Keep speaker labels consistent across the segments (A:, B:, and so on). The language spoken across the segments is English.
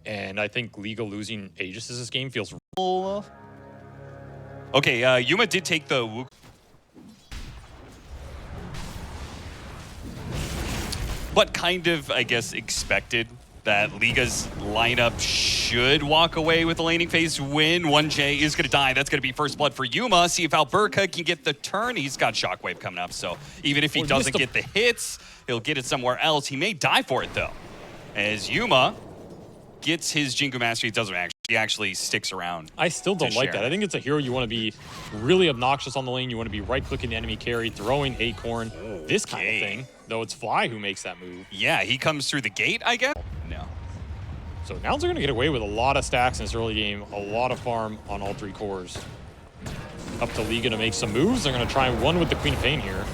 A: And I think Liga losing Aegis this game feels...
B: Okay, Yuma did take the Wu. But kind of, I guess, expected that Liga's lineup should walk away with the laning phase win. L1GA is going to die. That's going to be first blood for Yuma. See if Alberca can get the turn. He's got Shockwave coming up, so even if he doesn't get the hits, he'll get it somewhere else. He may die for it, though. As Yuma gets his Jingu Mastery, it doesn't actually. He actually sticks around.
A: I still don't like that. I think it's a hero you want to be really obnoxious on the lane. You want to be right-clicking the enemy carry, throwing Acorn, this kind of thing. Though it's Fly who makes that move.
B: Yeah, he comes through the gate, I guess? No.
A: So Nouns are going to get away with a lot of stacks in this early game, a lot of farm on all three cores. Up to Liga to make some moves. They're going to try one with the Queen of Pain here.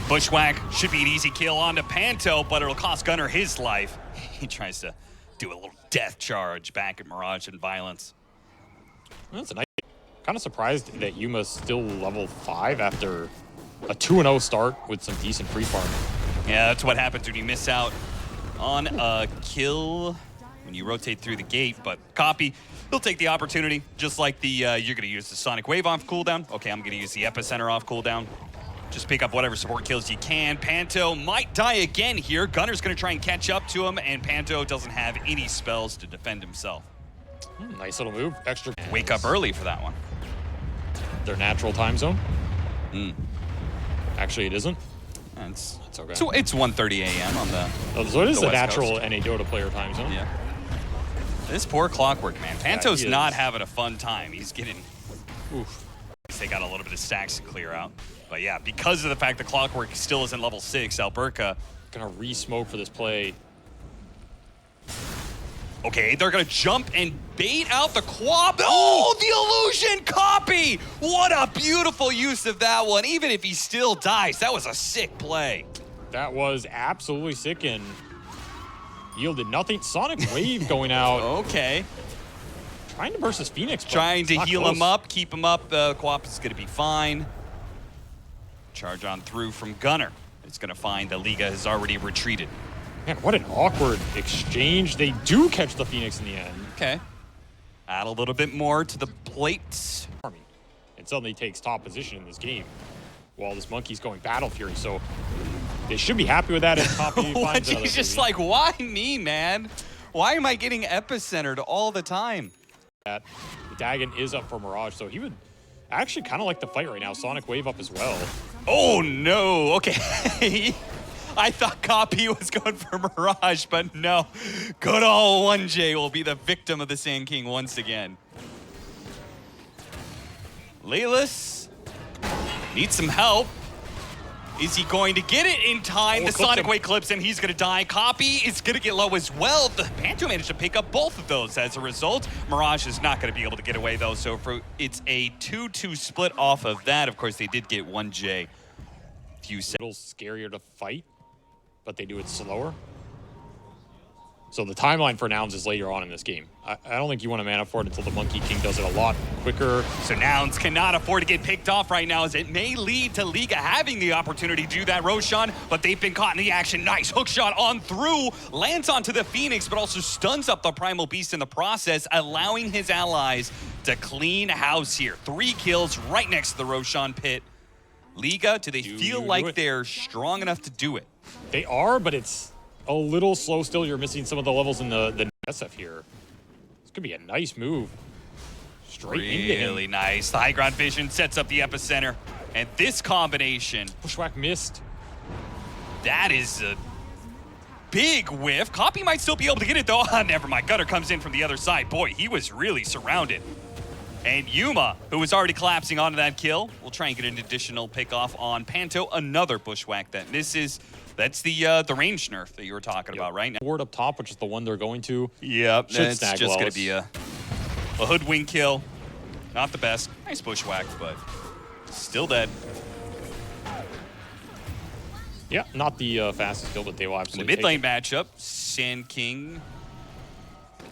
B: Bushwhack should be an easy kill onto Panto, but it'll cost Gunnar his life. He tries to do a little death charge back at Mirage and Violence.
A: Well, that's a nice. Kind of surprised that Yuma's still level 5 after a 2-0 start with some decent free farm.
B: Yeah, that's what happens when you miss out on a kill when you rotate through the gate. But Copy, he'll take the opportunity, just like the you're going to use the Sonic Wave off cooldown. Okay, I'm going to use the Epicenter off cooldown. Just pick up whatever support kills you can. Panto might die again here. Gunner's going to try and catch up to him, and Panto doesn't have any spells to defend himself.
A: Nice little move. Extra.
B: Wake up early for that one.
A: Their natural time zone? Actually, it isn't.
B: It's
A: okay.
B: So it's 1:30 a.m. on the
A: So it is the natural
B: Coast.
A: NA Dota player time zone.
B: Yeah. This poor Clockwork, man. Panto's not having a fun time. He's getting... Oof. They got a little bit of stacks to clear out. But yeah, because of the fact that Clockwork still isn't level 6, Alberca...
A: Gonna re-smoke for this play.
B: Okay, they're gonna jump and bait out the Quap. Oh, the illusion copy! What a beautiful use of that one. Even if he still dies, that was a sick play.
A: That was absolutely sick and yielded nothing. Sonic Wave going out.
B: Okay.
A: Trying to burst his Phoenix.
B: Trying to heal him up, keep him up. The Quap is gonna be fine. Charge on through from Gunner. It's gonna find the Liga has already retreated.
A: Man, what an awkward exchange. They do catch the Phoenix in the end.
B: Okay. Add a little bit more to the plate.
A: And suddenly takes top position in this game while this monkey's going Battle Fury. So they should be happy with that if Copy finds another
B: He's just like, why me, man? Why am I getting epicentered all the time?
A: The Dagon is up for Mirage, so he would actually kind of like the fight right now. Sonic Wave up as well.
B: Oh, no. Okay. I thought Copy was going for Mirage, but no. Good old L1GA will be the victim of the Sand King once again. Leyless needs some help. Is he going to get it in time? The Sonic Wave clips him. He's going to die. Copy is going to get low as well. The Panto managed to pick up both of those as a result. Mirage is not going to be able to get away, though. So it's a 2-2 split off of that. Of course, they did get L1GA. Few seconds.
A: A little scarier to fight, but they do it slower. So the timeline for Nouns is later on in this game. I don't think you want to mana for it until the Monkey King does it a lot quicker.
B: So Nouns cannot afford to get picked off right now, as it may lead to Liga having the opportunity to do that. Roshan, but they've been caught in the action. Nice hook shot on through. Lands onto the Phoenix, but also stuns up the Primal Beast in the process, allowing his allies to clean house here. 3 kills right next to the Roshan pit. Liga, do they feel like they're strong enough to do it?
A: They are, but it's a little slow still. You're missing some of the levels in the SF here. This could be a nice move. Straight into him.
B: Really nice. The high ground vision sets up the epicenter. And this combination.
A: Bushwhack missed.
B: That is a big whiff. Copy might still be able to get it though. Never mind. Gunner comes in from the other side. Boy, he was really surrounded. And Yuma, who was already collapsing onto that kill, will try and get an additional pick-off on Panto. Another Bushwhack that misses. That's the range nerf that you were talking about right now.
A: Ward up top, which is the one they're going to.
B: Yep, it's
A: snag
B: just going to be a hoodwink kill. Not the best. Nice Bushwhack, but still dead.
A: Yeah, not the fastest kill, but they will absolutely
B: In the mid lane matchup, Sand King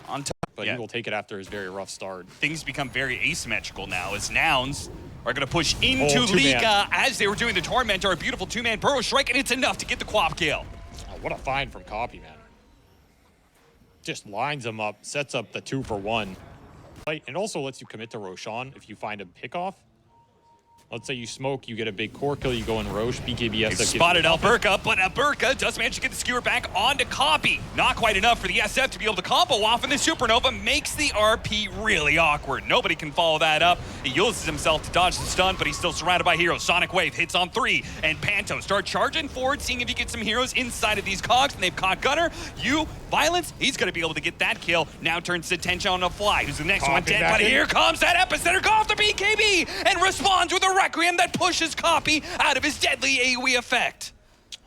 B: on top.
A: But he will take it after his very rough start.
B: Things become very asymmetrical now as Nouns are going to push into Liga as they were doing the Tormentor. A beautiful 2-man burrow strike, and it's enough to get the Quap kill.
A: Oh, what a find from Copy, man. just lines them up, sets up the 2-for-1. And also lets you commit to Roshan if you find a pick-off. Let's say you smoke, you get a big core kill, you go in Roche, BKB SF
B: spotted Bkop, but Bkop does manage to get the skewer back onto Copy. Not quite enough for the SF to be able to combo off, and the Supernova makes the RP really awkward. Nobody can follow that up. He uses himself to dodge the stun, but he's still surrounded by heroes. Sonic Wave hits on 3, and Panto start charging forward, seeing if he gets some heroes inside of these cogs, and they've caught Gunner. Violence, he's going to be able to get that kill. Now turns his attention on the fly. Who's the next one dead? But here comes that epicenter. Go off the BKB and responds with a Requiem that pushes Copy out of his deadly AoE effect.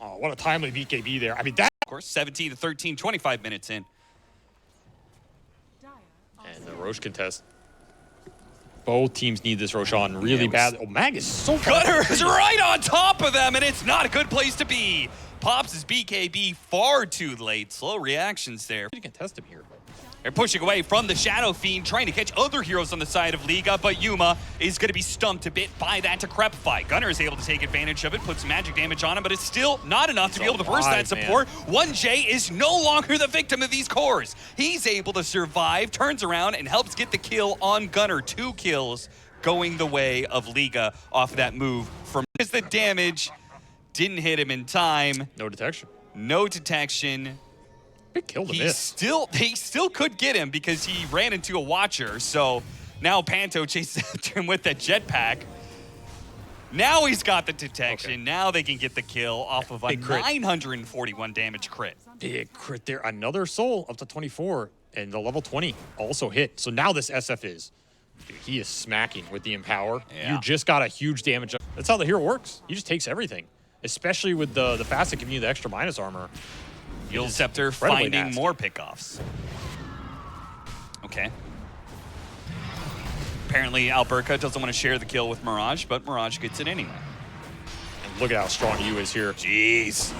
A: Oh, what a timely BKB there. I mean, that...
B: Of course, 17 to 13, 25 minutes in.
A: And the Roche contest. Both teams need this Roshan really bad. Oh, Mag is so far.
B: Gunner is right on top of them, and it's not a good place to be. Pops his BKB far too late. Slow reactions there.
A: You can test him here.
B: They're pushing away from the Shadow Fiend, trying to catch other heroes on the side of Liga, but Yuma is going to be stumped a bit by that Decrepify. Gunner is able to take advantage of it, put some magic damage on him, but it's still not enough to be able to burst that support. 1J is no longer the victim of these cores. He's able to survive, turns around, and helps get the kill on Gunner. 2 kills going the way of Liga off of that move from the damage. Didn't hit him in time.
A: No detection.
B: No detection.
A: Big kill to miss.
B: They still could get him because he ran into a Watcher. So now Panto chases after him with that jetpack. Now he's got the detection. Okay. Now they can get the kill off of a 941 damage crit.
A: Big crit there. Another soul up to 24. And the level 20 also hit. So now this SF is... Dude, he is smacking with the Empower. Yeah. You just got a huge damage. That's how the hero works. He just takes everything. Especially with the fast that giving you the extra minus armor.
B: Eul Scepter finding more pickoffs. Okay. Apparently, Alberca doesn't want to share the kill with Mirage, but Mirage gets it anyway.
A: And look at how strong you is here.
B: Jeez.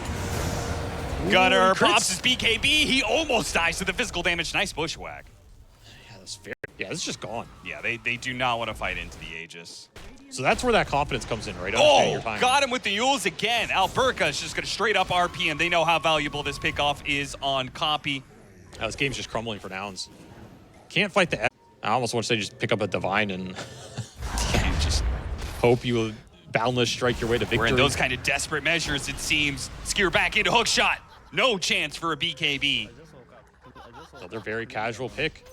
B: Gunner pops his BKB. He almost dies to the physical damage. Nice bushwhack.
A: Yeah, that's fair. Yeah, it's just gone.
B: Yeah, they do not want to fight into the Aegis.
A: So that's where that confidence comes in, right?
B: Oh, got him with the Euls again. Alberca is just going to straight up RP, and they know how valuable this pickoff is on Copy.
A: This game's just crumbling for Nouns. Can't fight the F. I almost want to say just pick up a Divine and just hope you boundless strike your way to victory.
B: We're in those kind of desperate measures, it seems. Skewer back into hook shot. No chance for a BKB.
A: Another very casual pick.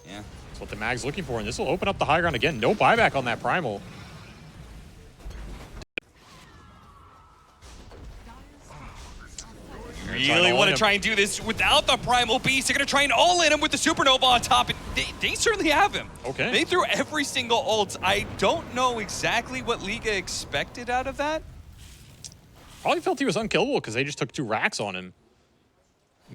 B: Yeah.
A: That's what the Mag's looking for, and this will open up the high ground again. No buyback on that Primal.
B: Really want to try and do this without the Primal Beast. They're going to try and all-in him with the Supernova on top. They certainly have him.
A: Okay.
B: They threw every single ult. I don't know exactly what Liga expected out of that.
A: Probably felt he was unkillable because they just took 2 racks on him.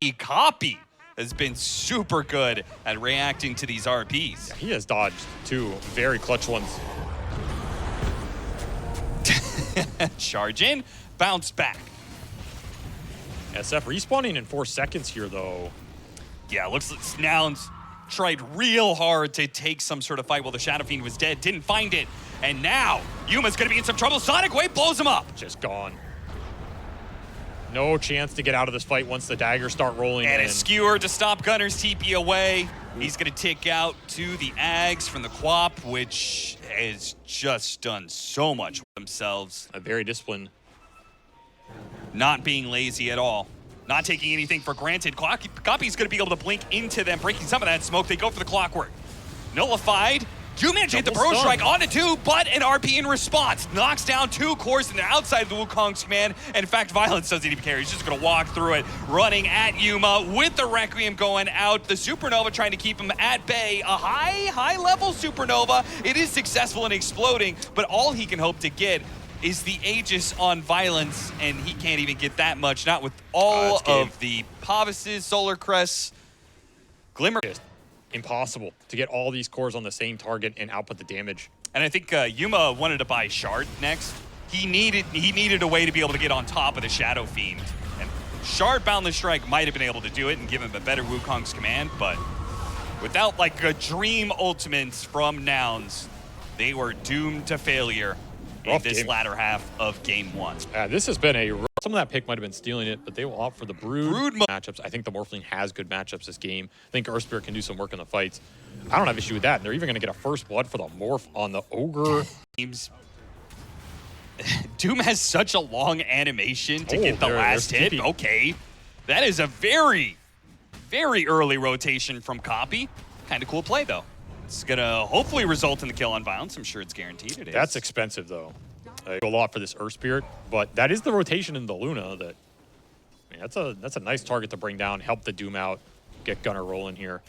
B: Bkop has been super good at reacting to these RPs.
A: Yeah, he has dodged 2 very clutch ones.
B: Charge in, bounce back.
A: SF respawning in 4 seconds here, though.
B: Yeah, looks like Nouns tried real hard to take some sort of fight while the Shadow Fiend was dead. Didn't find it. And now, Yuma's going to be in some trouble. Sonic Wave blows him up.
A: Just gone. No chance to get out of this fight once the daggers start rolling in.
B: And a skewer to stop Gunner's TP away. He's going to tick out to the Ags from the Quap, which has just done so much with themselves.
A: A very disciplined.
B: Not being lazy at all. Not taking anything for granted. Copy's going to be able to blink into them, breaking some of that smoke. They go for the clockwork. Nullified. Do manage to hit the Bro Strike onto 2, but an RP in response. Knocks down 2 cores, and they're outside of the Wukong's command. And in fact, Violence doesn't even care. He's just going to walk through it, running at Yuma with the Requiem going out. The Supernova trying to keep him at bay. A high-level Supernova. It is successful in exploding, but all he can hope to get is the Aegis on Violence, and he can't even get that much, not with all of the Pavises, Solar Crests, Glimmer.
A: Impossible to get all these cores on the same target and output the damage.
B: And I think Yuma wanted to buy Shard next. He needed a way to be able to get on top of the Shadow Fiend. And Shard Boundless Strike might have been able to do it and give him a better Wukong's command, but without like a dream ultimates from Nouns, they were doomed to failure in this latter half of game 1.
A: This has been a Some of that pick might have been stealing it, but they will opt for the Brood matchups. I think the Morphling has good matchups this game. I think Earthspirit can do some work in the fights. I don't have issue with that. And they're even going to get a first blood for the Morph on the Ogre.
B: Doom has such a long animation to get the last hit.
A: TP.
B: Okay. That is a very, very early rotation from Copy. Kind of cool play, though. It's going to hopefully result in the kill on Bounce. I'm sure it's guaranteed it is.
A: That's expensive, though. A lot for this Earth Spirit, but that is the rotation in the Luna. That, I mean, that's a nice target to bring down, help the Doom out, get Gunner rolling here.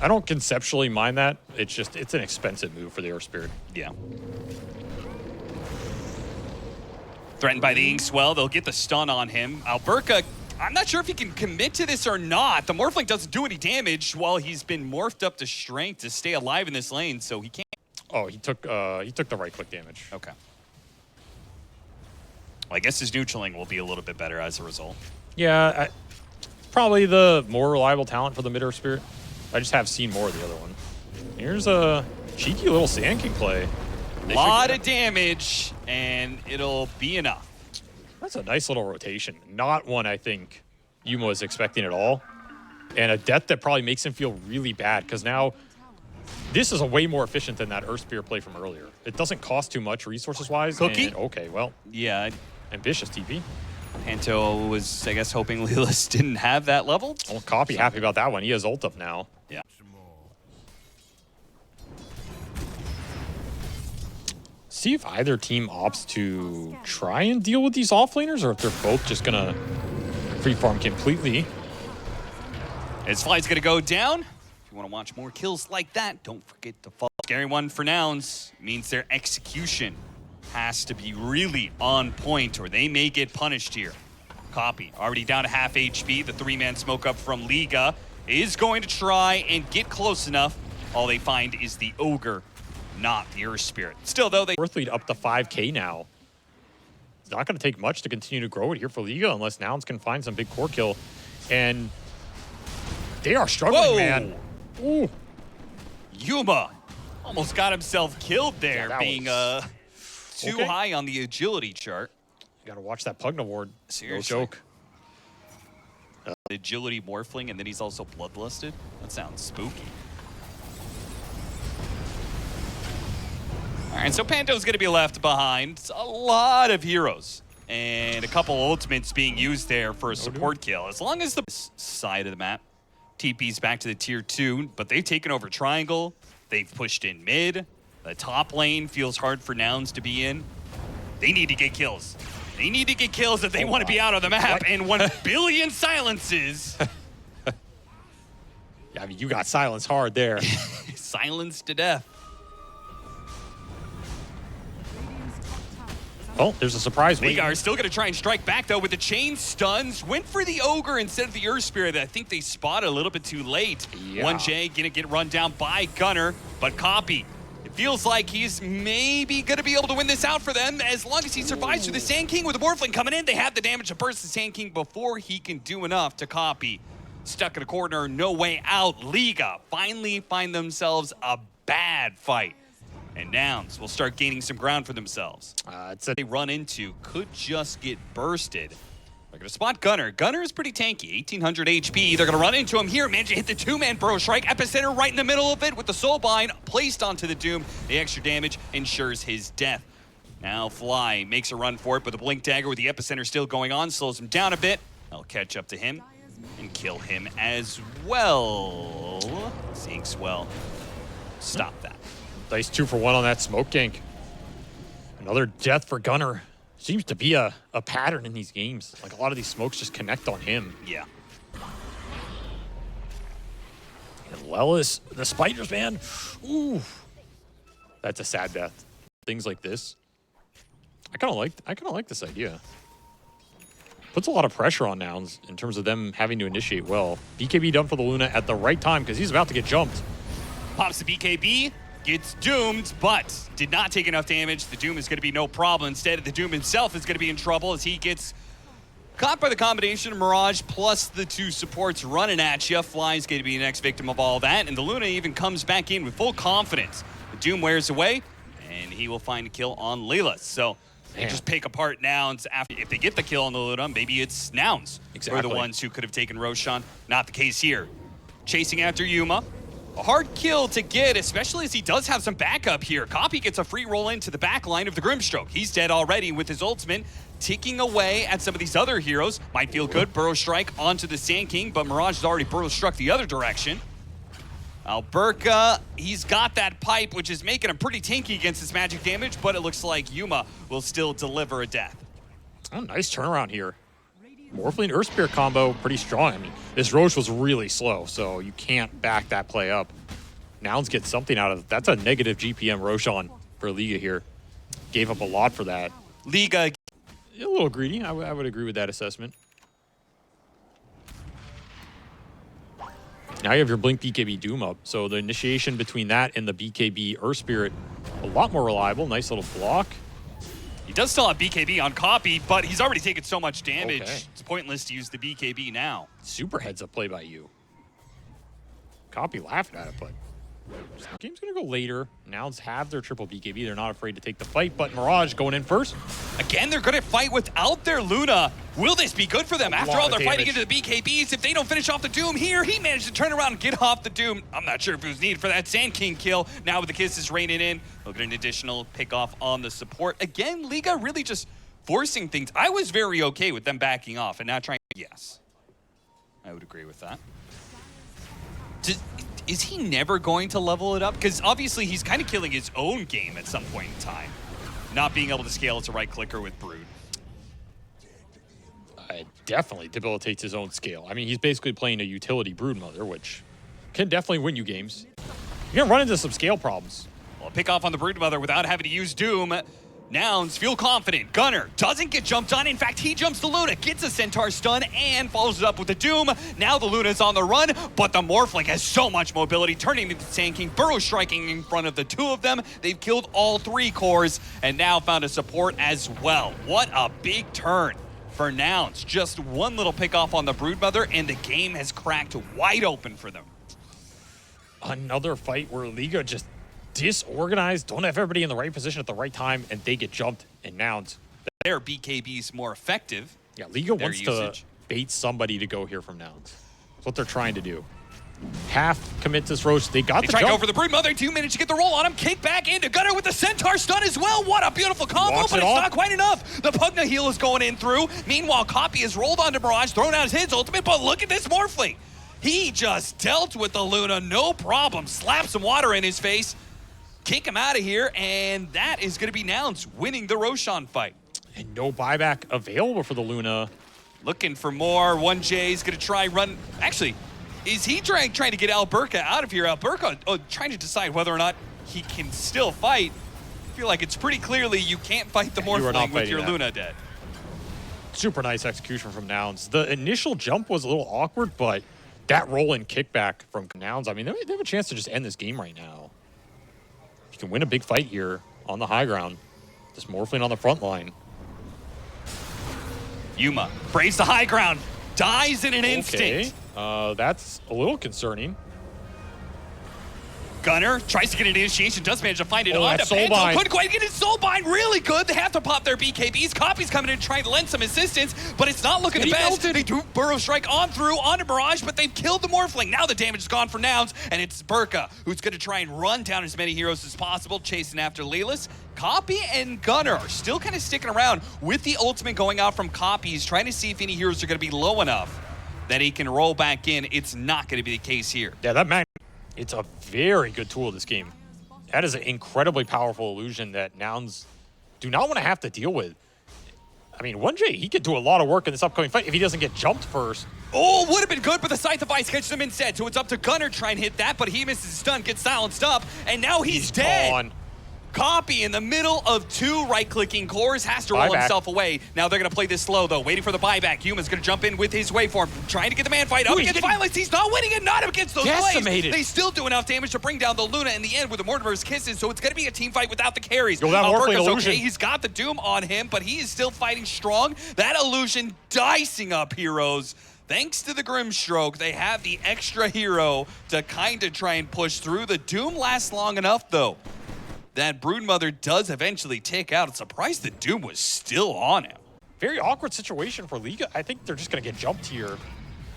A: I don't conceptually mind that. It's an expensive move for the Earth Spirit.
B: Yeah. Threatened by the Inkswell, they'll get the stun on him. Alberca, I'm not sure if he can commit to this or not. The Morphling doesn't do any damage while he's been morphed up to strength to stay alive in this lane, so he can't.
A: Oh, he took the right click damage.
B: Okay. Well, I guess his neutraling will be a little bit better as a result.
A: Yeah, probably the more reliable talent for the mid Earth Spirit. I just have seen more of the other one. Here's a cheeky little Sand King play.
B: A lot of damage, and it'll be enough.
A: That's a nice little rotation. Not one I think Yuma was expecting at all. And a death that probably makes him feel really bad, because now this is a way more efficient than that Earth Spear play from earlier. It doesn't cost too much resources-wise.
B: Cookie?
A: Okay, well.
B: Yeah.
A: Ambitious TP.
B: Panto was, I guess, hoping Lelis didn't have that level.
A: Well, Copy happy about that one. He has ult up now.
B: Yeah.
A: See if either team opts to try and deal with these offlaners, or if they're both just gonna free farm completely.
B: His flight's gonna go down. If you want to watch more kills like that, don't forget to follow. Scary one for Nouns means their execution has to be really on point, or they may get punished here. Copy already down to half HP. The 3-man smoke up from Liga is going to try and get close enough. All they find is the Ogre, not the Earth Spirit. Still, though, they
A: Earth lead up to 5K now. It's not going to take much to continue to grow it here for Liga unless Nouns can find some big core kill. And they are struggling, man. Ooh.
B: Yuma almost got himself killed there,
A: Yeah,
B: being too high on the agility chart.
A: You got to watch that Pugna ward.
B: Seriously.
A: No joke.
B: Agility Morphling, and then he's also bloodlusted. That sounds spooky. All right, so Panto's going to be left behind. A lot of heroes and a couple ultimates being used there for a support kill. As long as the side of the map, TP's back to the tier 2, but they've taken over triangle. They've pushed in mid. The top lane feels hard for Nouns to be in. They need to get kills. They need to get kills if they want to be out of the map. And 1 billion silences.
A: Yeah, I mean, you got silence hard there.
B: Silenced to death.
A: Oh, there's a surprise.
B: Liga still going to try and strike back, though, with the chain stuns. Went for the Ogre instead of the Earth Spirit that I think they spotted a little bit too late.
A: Yeah.
B: L1GA going to get run down by Gunner, but Copy. It feels like he's maybe going to be able to win this out for them as long as he survives through the Sand King with the Morphling coming in. They have the damage to burst the Sand King before he can do enough to Copy. Stuck in a corner, no way out. Liga finally find themselves a bad fight. And Nouns will start gaining some ground for themselves. They run into could just get bursted. They're going to spot Gunner. Gunner is pretty tanky, 1800 HP. They're going to run into him here. Manage to hit the 2-man Burrow Strike. Epicenter right in the middle of it with the Soulbind placed onto the Doom. The extra damage ensures his death. Now Fly makes a run for it, but the Blink Dagger with the Epicenter still going on slows him down a bit. They'll catch up to him and kill him as well. Inkswell, stop that.
A: Nice 2-for-1 on that smoke gank. Another death for Gunner. Seems to be a pattern in these games. Like, a lot of these smokes just connect on him.
B: Yeah.
A: And Lelis, the spiders, man. Ooh. That's a sad death. Things like this. I kind of like this idea. Puts a lot of pressure on Nouns in terms of them having to initiate well. BKB done for the Luna at the right time because he's about to get jumped.
B: Pops the BKB. Gets doomed, but did not take enough damage. The Doom is going to be no problem. Instead, the Doom himself is going to be in trouble as he gets caught by the combination of Mirage plus the 2 supports running at you. Fly's going to be the next victim of all that, and the Luna even comes back in with full confidence. The Doom wears away, and he will find a kill on Leela. So and just pick apart Nouns. After, if they get the kill on the Luna, maybe it's Nouns who are the ones who could have taken Roshan. Not the case here. Chasing after Yuma. A hard kill to get, especially as he does have some backup here. Copy gets a free roll into the back line of the Grimstroke. He's dead already with his ultimate, ticking away at some of these other heroes. Might feel good. Burrow Strike onto the Sand King, but Mirage has already Burrow Struck the other direction. Alberca, he's got that pipe, which is making him pretty tanky against his magic damage, but it looks like Yuma will still deliver a death.
A: Oh, nice turnaround here. Morphling Earth Spear combo, pretty strong. I mean, this Roche was really slow, so you can't back that play up. Nouns get something out of it. That's a negative GPM Roshan for Liga here. Gave up a lot for that.
B: Liga.
A: A little greedy. I would agree with that assessment. Now you have your Blink BKB Doom up. So the initiation between that and the BKB Earth Spirit, a lot more reliable. Nice little block.
B: He does still have BKB on Copy, but he's already taken so much damage.
A: Okay.
B: It's pointless to use the BKB now.
A: Super heads up play by you. Copy laughed at it, but game's gonna go later. Nouns have their triple BKB. They're not afraid to take the fight, but Mirage going in first.
B: Again, they're gonna fight without their Luna. Will this be good for them? After all, they're fighting into the BKBs. If they don't finish off the Doom here, he managed to turn around and get off the Doom. I'm not sure if it was needed for that Sand King kill. Now with the kisses raining in, they'll get an additional pick off on the support. Again, Liga really just forcing things. I was very okay with them backing off and not trying. Yes, I would agree with that. Is he never going to level it up? Because obviously he's kind of killing his own game at some point in time. Not being able to scale as a right clicker with Brood.
A: It definitely debilitates his own scale. I mean, he's basically playing a utility Brood Mother, which can definitely win you games. You're gonna run into some scale problems.
B: Well, pick off on the Brood Mother without having to use Doom. Nouns feel confident. Gunner doesn't get jumped on. In fact, he jumps the Luna, gets a Centaur stun, and follows it up with the Doom. Now the Luna's on the run, but the Morphling has so much mobility, turning into the Sand King, Burrow striking in front of the two of them. They've killed all three cores, and now found a support as well. What a big turn for Nouns. Just one little pick off on the Broodmother, and the game has cracked wide open for them.
A: Another fight where Liga just disorganized, don't have everybody in the right position at the right time, and they get jumped and Nouns.
B: Their BKB's more effective.
A: Yeah, Liga wants to bait somebody to go here from Nouns. That's what they're trying to do. Half commit this Roche. They got the jump.
B: They tried to go for the Broodmother. 2 minutes to get the roll on him. Kick back into Gunner with the Centaur stun as well. What a beautiful combo, but it's not quite enough. The Pugna heal is going in through. Meanwhile, Copy is rolled onto Mirage, thrown out his ultimate, but look at this Morphling. He just dealt with the Luna, no problem. Slapped some water in his face. Kick him out of here, and that is going to be Nouns winning the Roshan fight.
A: And no buyback available for the Luna.
B: Looking for more. L1GA is going to try run. Actually, is he trying to get Alberca out of here? Alberca trying to decide whether or not he can still fight. I feel like it's pretty clearly you can't fight the Morphling with your Luna dead.
A: Super nice execution from Nouns. The initial jump was a little awkward, but that roll and kickback from Nouns, I mean, they have a chance to just end this game right now. You can win a big fight here on the high ground. Just Morphling on the front line.
B: Yuma braves the high ground, dies in an instant.
A: That's a little concerning.
B: Gunner tries to get an initiation, does manage to find it on.
A: Soulbind.
B: Couldn't quite get his Soulbind. Really good. They have to pop their BKBs. Copy's coming in trying to lend some assistance, but it's not looking the best. They do Burrow Strike on through onto Mirage, but they've killed the Morphling. Now the damage is gone for Nouns, and it's Burka who's going to try and run down as many heroes as possible, chasing after Lelis. Copy and Gunner are still kind of sticking around with the ultimate going out from Copy. He's trying to see if any heroes are going to be low enough that he can roll back in. It's not going to be the case here.
A: Yeah, that man, it's a very good tool this game. That is an incredibly powerful illusion that Nouns do not want to have to deal with. I mean, L1GA, he could do a lot of work in this upcoming fight if he doesn't get jumped first.
B: Oh, would have been good, but the Scythe of Ice catches him instead. So it's up to Gunner trying to hit that, but he misses his stun, gets silenced up, and now he's dead. Gone. Copy in the middle of two right-clicking cores, has to roll himself away. Now they're going to play this slow, though, waiting for the buyback. Yuma's going to jump in with his waveform, trying to get the man fight up against Violence. He's not winning it, not against those plays. They still do enough damage to bring down the Luna in the end with the Mortimer's kisses, so it's going to be a team fight without the carries. Alberca's okay, he's got the Doom on him, but he is still fighting strong. That illusion dicing up heroes. Thanks to the Grimstroke, they have the extra hero to kind of try and push through. The Doom lasts long enough, though. that Broodmother does eventually take out. I'm surprised the Doom was still on him.
A: Very awkward situation for Liga. I think they're just going to get jumped here.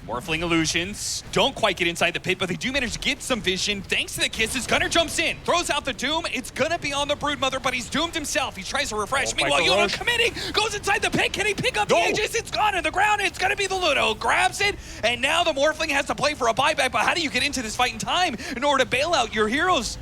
B: Morphling illusions don't quite get inside the pit, but they do manage to get some vision thanks to the kisses. Gunnar jumps in, throws out the Doom. It's gonna be on the Broodmother, but he's doomed himself. He tries to refresh. Meanwhile, Yuna committing, goes inside the pit. Can he pick up the Aegis? It's gone in the ground. It's gonna be the Ludo. Grabs it, and now the Morphling has to play for a buyback. But how do you get into this fight in time in order to bail out your heroes?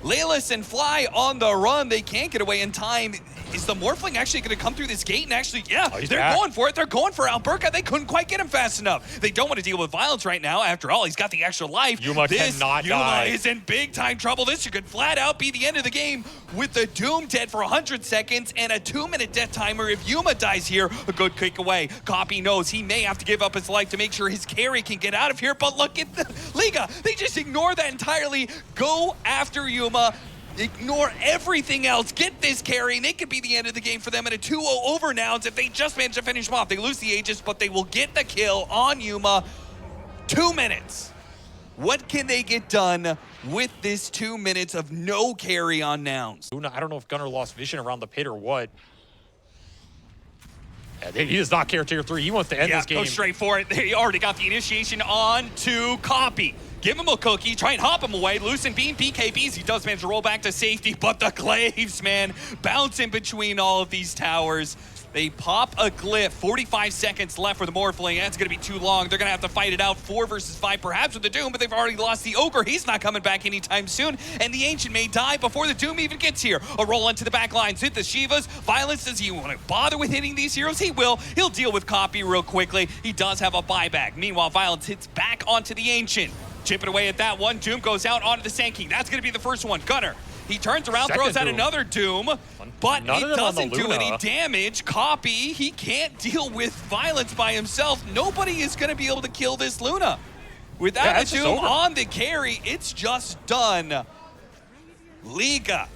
B: Laylis and Fly on the run. They can't get away in time. Is the Morphling actually going to come through this gate? And actually, yeah, they're going for it. They're going for Alberca. They couldn't quite get him fast enough. They don't want to deal with violence right now. After all, he's got the extra life.
A: Yuma cannot die.
B: Yuma is in big time trouble. This could flat out be the end of the game with the Doom dead for 100 seconds and a 2-minute death timer. If Yuma dies here, a good kick away. Copy knows he may have to give up his life to make sure his carry can get out of here. But look at the Liga. They just ignore that entirely. Go after Yuma. Ignore everything else. Get this carry, and it could be the end of the game for them at a 2-0 over Nouns if they just manage to finish him off. They lose the Aegis, but they will get the kill on Yuma. 2 minutes. What can they get done with this 2 minutes of no carry on Nouns?
A: I don't know if Gunnar lost vision around the pit or what. Yeah, he does not care tier 3. He wants to end this game.
B: Go straight for it. They already got the initiation on to Copy. Give him a cookie, try and hop him away. Loosen beam, BKBs. He does manage to roll back to safety, but the Glaives, man, bounce in between all of these towers. They pop a glyph. 45 seconds left for the Morphling. That's going to be too long. They're going to have to fight it out 4 versus 5, perhaps with the Doom, but they've already lost the Ogre. He's not coming back anytime soon, and the Ancient may die before the Doom even gets here. A roll into the back lines. Hit the Shivas. Violence, does he want to bother with hitting these heroes? He will. He'll deal with Copy real quickly. He does have a buyback. Meanwhile, Violence hits back onto the Ancient. Chipping away at that one. Doom goes out onto the Sand King. That's going to be the first one. Gunnar. He turns around, throws out another Doom, but it doesn't do any damage. Copy, he can't deal with violence by himself. Nobody is going to be able to kill this Luna. Without a Doom on the carry, it's just done. Liga